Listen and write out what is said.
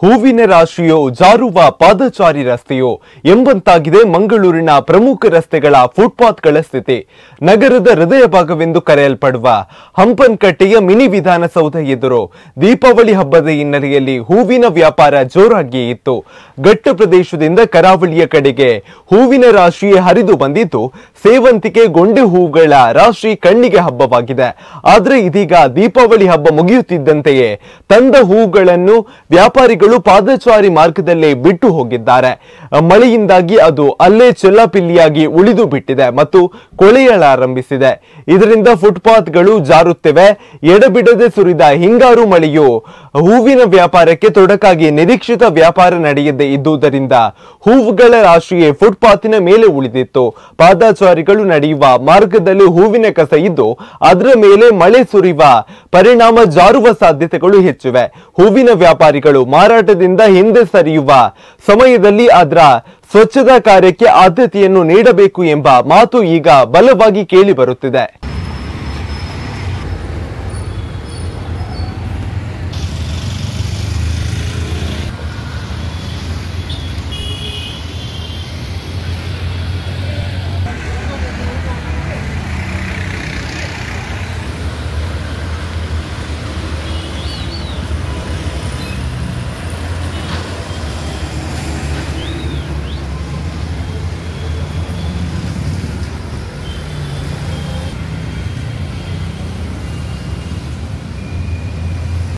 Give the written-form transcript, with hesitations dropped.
ಹೂವಿನ ರಾಶಿಯೋ ಜಾರುವ ಪಾದಚಾರಿ ರಸ್ತೆಯೋ ಎಂಬಂತಾಗಿದೆ ಮಂಗಳೂರಿನ ಪ್ರಮುಖ ರಸ್ತೆಗಳ ಫುಟ್ಪಾತ್ಗಳ ಸ್ಥಿತಿ. ನಗರದ ಹೃದಯ ಭಾಗವೆಂದು ಕರೆಯಲ್ಪಡುವ ಹಂಪನಕಟ್ಟೆಯ ಮಿನಿ ವಿಧಾನಸೌಧ ಎದುರು ದೀಪಾವಳಿ ಹಬ್ಬದ ಹಿನ್ನೆಲೆಯಲ್ಲಿ ಹೂವಿನ ವ್ಯಾಪಾರ ಜೋರಾಗಿ ಇತ್ತು. ಘಟ್ಟ ಪ್ರದೇಶದಿಂದ ಕರಾವಳಿಯ ಕಡೆಗೆ ಹೂವಿನ ರಾಶಿ ಹರಿದು ಬಂದಿದ್ದು, ಸೇವಂತಿಗೆ ಗೊಂಡೆ ಹೂಗಳ ರಾಶಿ ಕಣ್ಣಿಗೆ ಹಬ್ಬವಾಗಿದೆ. ಆದರೆ ಇದೀಗ ದೀಪಾವಳಿ ಹಬ್ಬ ಮುಗಿಯುತ್ತಿದ್ದಂತೆಯೇ ತಂದ ಹೂಗಳನ್ನು ವ್ಯಾಪಾರಿಗಳು ಪಾದಚಾರಿ ಮಾರ್ಗದಲ್ಲೇ ಬಿಟ್ಟು ಹೋಗಿದ್ದಾರೆ. ಮಳೆಯಿಂದಾಗಿ ಅದು ಅಲ್ಲೇ ಚೆಲ್ಲಾಪಿಲ್ಲಿಯಾಗಿ ಉಳಿದು ಬಿಟ್ಟಿದೆ ಮತ್ತು ಕೊಳೆಯಲಾರಂಭಿಸಿದೆ. ಇದರಿಂದ ಫುಟ್ಪಾತ್ಗಳು ಜಾರುತ್ತಿವೆ. ಎಡಬಿಡದೆ ಸುರಿದ ಹಿಂಗಾರು ಮಳೆಯು ಹೂವಿನ ವ್ಯಾಪಾರಕ್ಕೆ ತೊಡಕಾಗಿ ನಿರೀಕ್ಷಿತ ವ್ಯಾಪಾರ ನಡೆಯದೇ ಇದ್ದುದರಿಂದ ಹೂವುಗಳ ರಾಶಿಯೇ ಫುಟ್ಪಾತಿನ ಮೇಲೆ ಉಳಿದಿತ್ತು. ಪಾದಚಾರಿಗಳು ನಡೆಯುವ ಮಾರ್ಗದಲ್ಲಿ ಹೂವಿನ ಕಸ ಇದ್ದು, ಅದರ ಮೇಲೆ ಮಳೆ ಸುರಿಯುವ ಪರಿಣಾಮ ಜಾರುವ ಸಾಧ್ಯತೆಗಳು ಹೆಚ್ಚಿವೆ. ಹೂವಿನ ವ್ಯಾಪಾರಿಗಳು ಮಾರಾಟದಿಂದ ಹಿಂದೆ ಸರಿಯುವ ಸಮಯದಲ್ಲಿ ಅದರ ಸ್ವಚ್ಛತಾ ಕಾರ್ಯಕ್ಕೆ ಆದ್ಯತೆಯನ್ನು ನೀಡಬೇಕು ಎಂಬ ಮಾತು ಈಗ ಬಲವಾಗಿ ಕೇಳಿ ಬರುತ್ತಿದೆ.